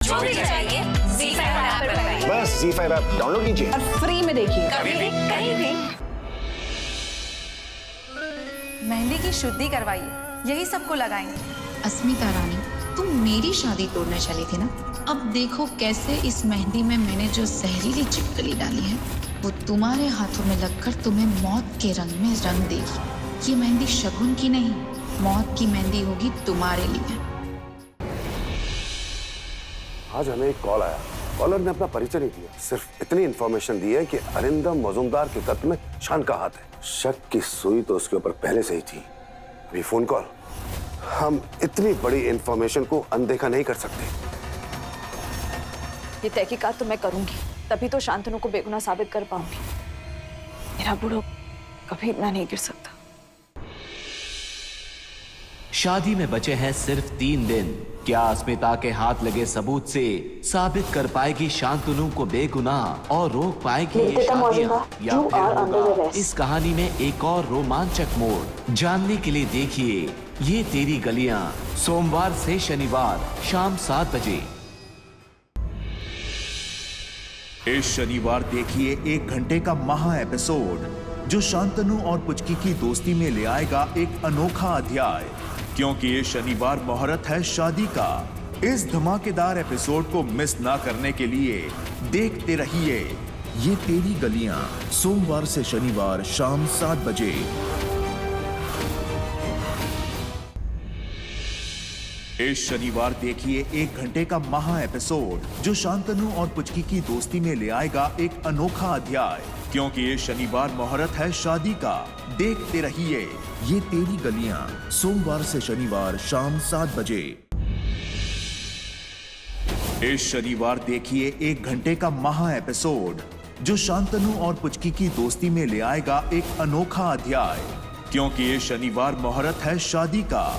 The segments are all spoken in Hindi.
जो भी चाहिए ZEE5 ऐप पर पाइए। बस ZEE5 ऐप डाउनलोड कीजिए और फ्री में देखिए, कभी भी कहीं भी। मेहंदी की शुद्धि करवाइए, यही सबको लगाएंगे। अस्मिता रानी, तुम मेरी शादी तोड़ने चली थी ना? अब देखो कैसे इस मेहंदी में मैंने जो जहरीली चिपकली डाली है वो तुम्हारे हाथों में लगकर तुम्हें मौत के रंग में रंग देगी। ये मेहंदी शगुन की नहीं, मौत की मेहंदी होगी तुम्हारे लिए। आज हमें एक कॉल आया। कॉलर ने अपना परिचय नहीं दिया, सिर्फ इतनी इंफॉर्मेशन दी है कि अरिंदम मजुमदार के कत्ल में शान का हाथ है। शक की सुई तो उसके ऊपर पहले से ही थी। अभी फोन कॉल। हम इतनी बड़ी इंफॉर्मेशन को अनदेखा नहीं कर सकते। ये तहकीकात तो मैं करूंगी, तभी तो शांतनु को बेगुनाह साबित कर पाऊंगी। मेरा बूढ़ो कभी इतना नहीं गिर सकता। शादी में बचे हैं सिर्फ 3 दिन। क्या अस्मिता के हाथ लगे सबूत से साबित कर पाएगी शांतनु को बेगुनाह और रोक पाएगी ये शादियां, या फिर होगा इस कहानी में एक और रोमांचक मोड़? जानने के लिए देखिए ये तेरी गलियां, सोमवार से शनिवार शाम 7 बजे। इस शनिवार देखिए 1 घंटे का महा एपिसोड जो शांतनु और पुचकी की दोस्ती में ले आएगा एक अनोखा अध्याय, क्योंकि ये शनिवार मुहूर्त है शादी का। इस धमाकेदार एपिसोड को मिस ना करने के लिए देखते रहिए ये तेरी गलियां, सोमवार से शनिवार शाम 7 बजे। इस शनिवार देखिए 1 घंटे का महा एपिसोड जो शांतनु और पुचकी की दोस्ती में ले आएगा एक अनोखा अध्याय, क्योंकि ये शनिवार मुहूर्त है शादी का। देखते रहिए ये तेरी गलियां, सोमवार से शनिवार शाम 7 बजे। इस शनिवार देखिए 1 घंटे का महा एपिसोड जो शांतनु और पुचकी की दोस्ती में ले आएगा एक अनोखा अध्याय, क्योंकि ये शनिवार मुहूर्त है शादी का।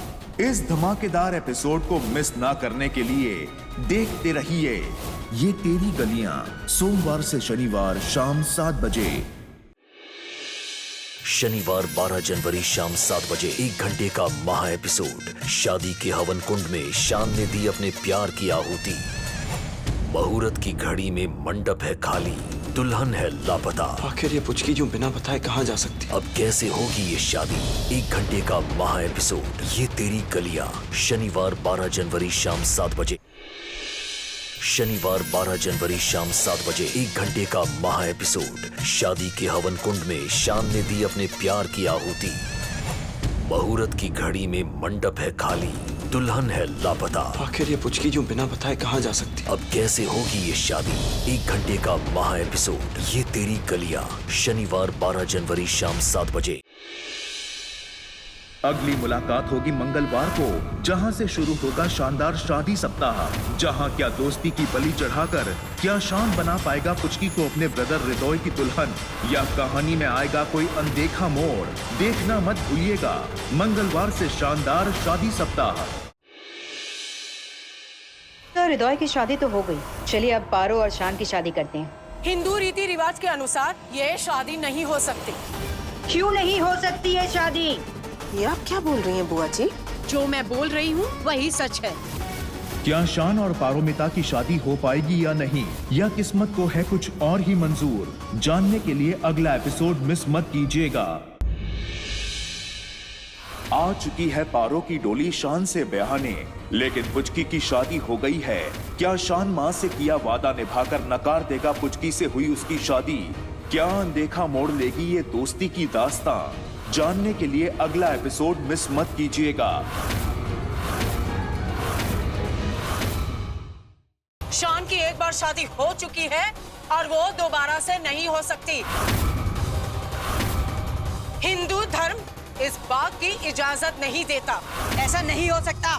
इस धमाकेदार एपिसोड को मिस ना करने के लिए देखते रहिए ये तेरी गलियां, सोमवार से शनिवार शाम 7 बजे। शनिवार 12 जनवरी शाम 7 बजे 1 घंटे का महा एपिसोड। शादी के हवन कुंड में शान ने दी अपने प्यार की आहुति। मुहूर्त की घड़ी में मंडप है खाली, दुल्हन है लापता। आखिर ये पुचकी जो बिना बताए कहाँ जा सकती? अब कैसे होगी ये शादी? 1 घंटे का महा एपिसोड ये तेरी गलियां, शनिवार 12 जनवरी शाम 7 बजे। शनिवार 12 जनवरी शाम 7 बजे 1 घंटे का महा एपिसोड। शादी के हवन कुंड में शान ने दी अपने प्यार की आहुति। मुहूर्त की घड़ी में मंडप है खाली, दुल्हन है लापता। आखिर ये पुचकी जो बिना बताए कहाँ जा सकती? अब कैसे होगी ये शादी? 1 घंटे का महा एपिसोड ये तेरी गलियां, शनिवार 12 जनवरी शाम 7 बजे। अगली मुलाकात होगी मंगलवार को, जहां से शुरू होगा शानदार शादी सप्ताह। जहां क्या दोस्ती की बलि चढ़ाकर क्या शान बना पाएगा पुचकी को अपने ब्रदर हृदय की दुल्हन, या कहानी में आएगा कोई अनदेखा मोड़? देखना मत भूलिएगा मंगलवार से शानदार शादी सप्ताह। तो हृदय की शादी तो हो गई, चलिए अब पारो और शान की शादी करते हैं। हिंदू रीति रिवाज के अनुसार ये शादी नहीं हो सकती। क्यों नहीं हो सकती है शादी? ये आप क्या बोल रही हैं बुआ जी? जो मैं बोल रही हूँ वही सच है। क्या शान और पारोमिता की शादी हो पाएगी या नहीं, या किस्मत को है कुछ और ही मंजूर? जानने के लिए अगला एपिसोड मिस मत कीजिएगा। आ चुकी है पारो की डोली शान से बयाने, लेकिन पुचकी की शादी हो गई है। क्या शान मां से किया वादा निभाकर नकार देगा पुचकी से हुई उसकी शादी? क्या अनदेखा मोड़ लेगी ये दोस्ती की दास्तां? जानने के लिए अगला एपिसोड मिस मत कीजिएगा। शान की एक बार शादी हो चुकी है और वो दोबारा से नहीं हो सकती। हिंदू धर्म इस बात की इजाजत नहीं देता। ऐसा नहीं हो सकता।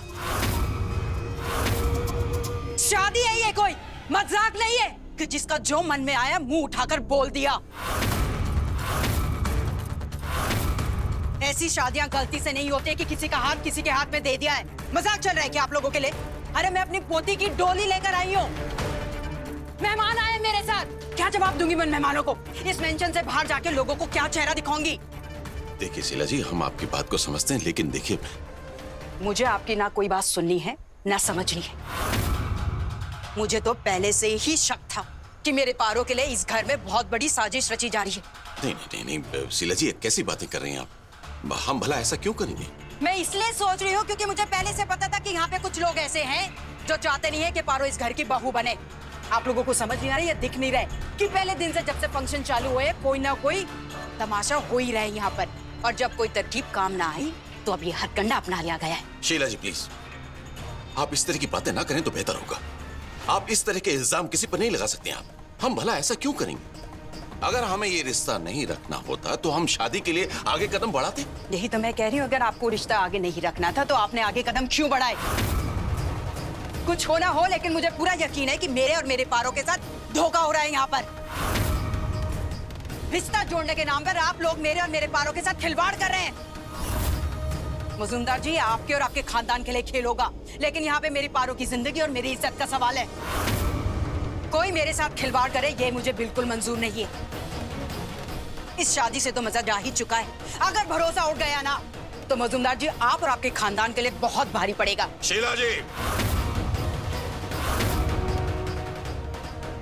शादी है ये कोई मजाक नहीं है कि जिसका जो मन में आया मुंह उठाकर बोल दिया। ऐसी शादियां गलती से नहीं होती कि किसी का हाथ किसी के हाथ में दे दिया है। मजाक चल रहा है क्या आप लोगों के लिए? अरे मैं अपनी पोती की डोली लेकर आई हूँ। मेहमान आए मेरे साथ, क्या जवाब दूंगी मैं मेहमानों को? इस मेंशन से बाहर जाके लोगों को क्या चेहरा दिखाऊंगी? देखिए शीला जी, हम आपकी बात को समझते हैं, लेकिन देखिए मुझे आपकी ना कोई बात सुननी है ना समझनी है। मुझे तो पहले से ही शक था कि मेरे पारो के लिए इस घर में बहुत बड़ी साजिश रची जा रही है। नहीं नहीं नहीं नहीं, शीला जी कैसी बातें कर रही हैं आप? हम भला ऐसा क्यों करेंगे? मैं इसलिए सोच रही हूँ क्योंकि मुझे पहले से पता था कि यहाँ पे कुछ लोग ऐसे हैं जो चाहते नहीं है कि पारो इस घर की बहू बने। आप लोगों को समझ नहीं आ रही है, दिख नहीं रहा कि पहले दिन से जब से फंक्शन चालू हुए कोई ना कोई तमाशा हो ही रहा है यहाँ पर, और जब कोई तरकीब काम ना आई तो अब ये हथकंडा अपना लिया गया है। शीला जी प्लीज, आप इस तरह की बातें ना करें तो बेहतर होगा। आप इस तरह के इल्जाम किसी पर नहीं लगा सकते आप। हम भला ऐसा क्यों करेंगे? अगर हमें ये रिश्ता नहीं रखना होता तो हम शादी के लिए आगे कदम बढ़ाते। यही तो मैं कह रही हूँ, अगर आपको रिश्ता आगे नहीं रखना था तो आपने आगे कदम क्यों बढ़ाए? कुछ होना हो, लेकिन मुझे पूरा यकीन है कि मेरे और मेरे पारो के साथ धोखा हो रहा है यहाँ पर। रिश्ता जोड़ने के नाम पर आप लोग मेरे और मेरे पारो के साथ खिलवाड़ कर रहे हैं। मजुमदार जी, आपके और आपके खानदान के लिए खेल होगा, लेकिन यहाँ पे मेरी पारो की जिंदगी और मेरी इज्जत का सवाल है। कोई मेरे साथ खिलवाड़ करे ये मुझे बिल्कुल मंजूर नहीं है। इस शादी से तो मजा जा ही चुका है। अगर भरोसा उठ गया ना तो मजुमदार जी आप और आपके खानदान के लिए बहुत भारी पड़ेगा। शीला जी,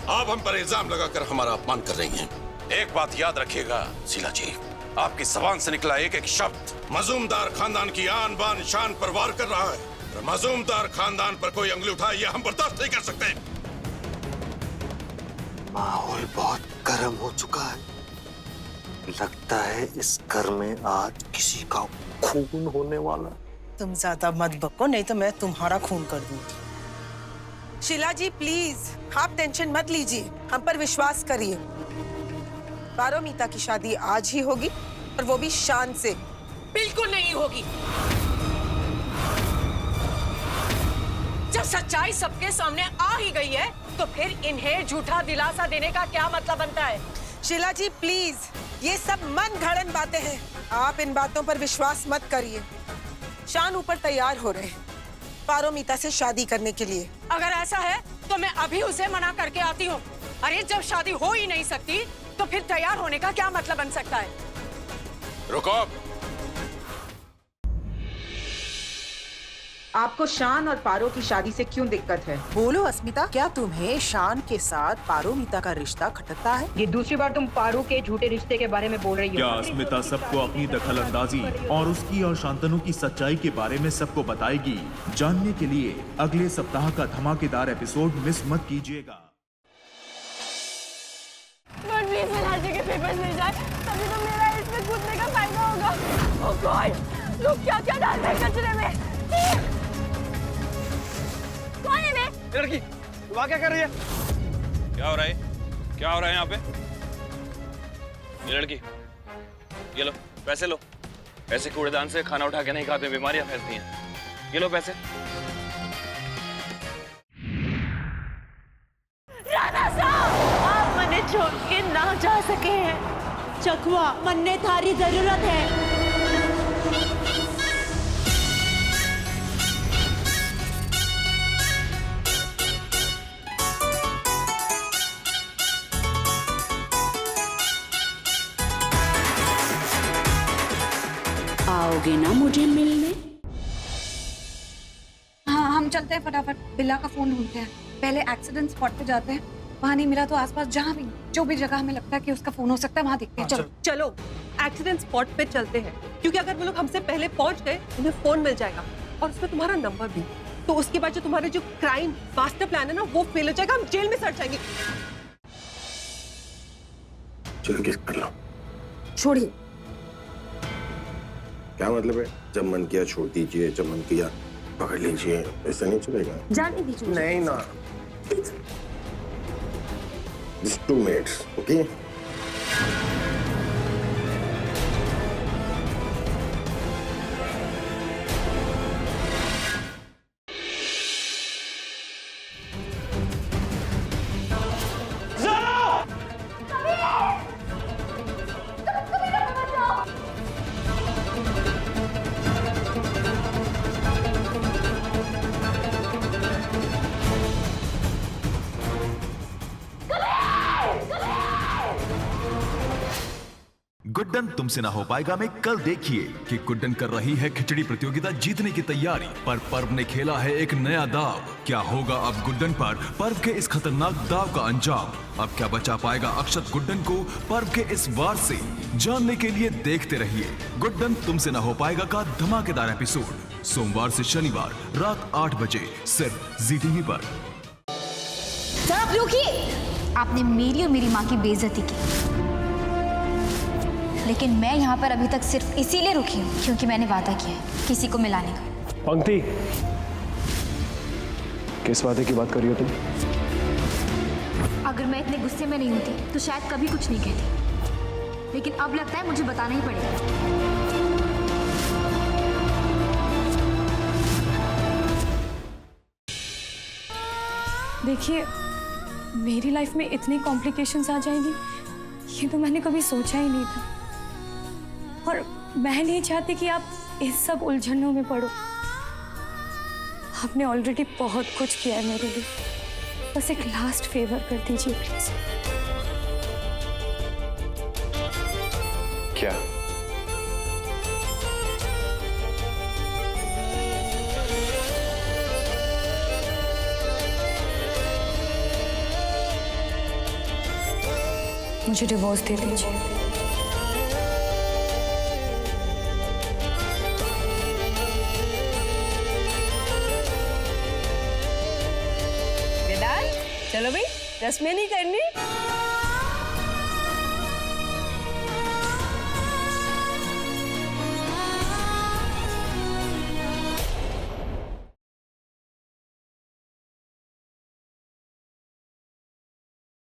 आप हम पर इल्जाम लगाकर हमारा अपमान कर रही हैं। एक बात याद रखिएगा शीला जी, आपकी जबान से निकला एक एक शब्द मजूमदार खानदान की आन बान शान पर वार कर रहा है। मजूमदार खानदान पर कोई उंगली उठाए ये हम बर्दाश्त नहीं कर सकते। माहौल बहुत गर्म हो चुका है। लगता है इस घर में आज किसी का खून होने वाला। तुम ज्यादा मत बको, नहीं तो मैं तुम्हारा खून कर दूंगी। शीला जी प्लीज, आप टेंशन मत लीजिए, हम पर विश्वास करिए। पारोमिता की शादी आज ही होगी, और वो भी शान से। बिल्कुल नहीं होगी। जब सच्चाई सबके सामने आ ही गई है तो फिर इन्हें झूठा दिलासा देने का क्या मतलब बनता है? शीला जी प्लीज, ये सब मन घड़न बातें हैं, आप इन बातों पर विश्वास मत करिए। शान ऊपर तैयार हो रहे हैं पारोमिता से शादी करने के लिए। अगर ऐसा है तो मैं अभी उसे मना करके आती हूँ। अरे जब शादी हो ही नहीं सकती तो फिर तैयार होने का क्या मतलब बन सकता है? रुको। आपको शान और पारो की शादी से क्यों दिक्कत है? बोलो अस्मिता, क्या तुम्हें शान के साथ पारोमिता का रिश्ता खटकता है? ये दूसरी बार तुम पारो के झूठे रिश्ते के बारे में बोल रही हो। क्या अस्मिता सबको अपनी दखल अंदाजी और उसकी और शांतनु की सच्चाई के बारे में सबको बताएगी? जानने के लिए अगले सप्ताह का धमाकेदार एपिसोड मिस मत कीजिएगा। के पेपर्स ले जाए, तभी तो मेरा इसमें कूदने का फायदा होगा। ओह गॉड, लोग क्या क्या डाल रहे हैं कचरे में। कौन है मैं? लड़की, वहाँ क्या कर रही है? क्या हो रहा है? क्या हो रहा है यहाँ पे? ये लड़की, ये लो पैसे लो। ऐसे कूड़ेदान से खाना उठा के नहीं खाते, बीमारियां फैलती हैं। ये लो पैसे। राणा साहब, आप मन्ने छोड़ के ना जा सके हैं। चकवा, मन्ने थारी जरूरत है। आओगे ना मुझे मिलने? हाँ, हम चलते हैं फटाफट। बिल्ला का फोन ढूंढते हैं। पहले एक्सीडेंट स्पॉट पे जाते हैं, वहाँ नहीं मिला तो आसपास जहाँ भी जो भी जगह हमें लगता है कि उसका फोन हो सकता है वहाँ देखते हैं। चलो चलो एक्सीडेंट स्पॉट पे चलते हैं, क्योंकि अगर वो लोग हमसे पहले पहुंच गए उन्हें फोन मिल जाएगा और उसमें तुम्हारा नंबर भी। तो उसके बाद जो तुम्हारे जो क्राइम मास्टर प्लान है ना वो फेल हो जाएगा, हम जेल में सड़ जाएंगे। चलो किस कर लो। छोड़िए। क्या मतलब है? जब मन किया छोड़ दीजिए, जब मन किया पकड़ लीजिए, ऐसा नहीं चलेगा। जाने दीजिए। नहीं ना, just 2 minutes, okay? गुड्डन तुमसे ना हो पाएगा में कल देखिए कि गुड्डन कर रही है खिचड़ी प्रतियोगिता जीतने की तैयारी, पर पर्व ने खेला है एक नया दाव। क्या होगा अब गुड्डन पर पर्व के इस खतरनाक दाव का अंजाम? अब क्या बचा पाएगा अक्षत गुड्डन को पर्व के इस वार से? जानने के लिए देखते रहिए गुड्डन तुमसे ना हो पाएगा का धमाकेदार एपिसोड, सोमवार से शनिवार रात 8 बजे सिर्फ ZTV पर। सर आप रुकिए, आपने मेरी और मेरी माँ की बेइज्जती की, लेकिन मैं यहाँ पर अभी तक सिर्फ इसीलिए रुकी हूँ क्योंकि मैंने वादा किया है किसी को मिलाने का। पंक्ति, किस वादे की बात कर रही हो तुम? अगर मैं इतने गुस्से में नहीं होती तो शायद कभी कुछ नहीं कहती, लेकिन अब लगता है मुझे बताना ही पड़ेगा। देखिए, मेरी लाइफ में इतनी कॉम्प्लिकेशंस आ जाएंगी ये तो मैंने कभी सोचा ही नहीं था, और मैं नहीं चाहती कि आप इस सब उलझनों में पड़ो। आपने ऑलरेडी बहुत कुछ किया है मेरे लिए, बस एक लास्ट फेवर कर दीजिए प्लीज। क्या? मुझे डिवोर्स दे दीजिए। वेदांत, चलो भाई, रस्में नहीं करनी।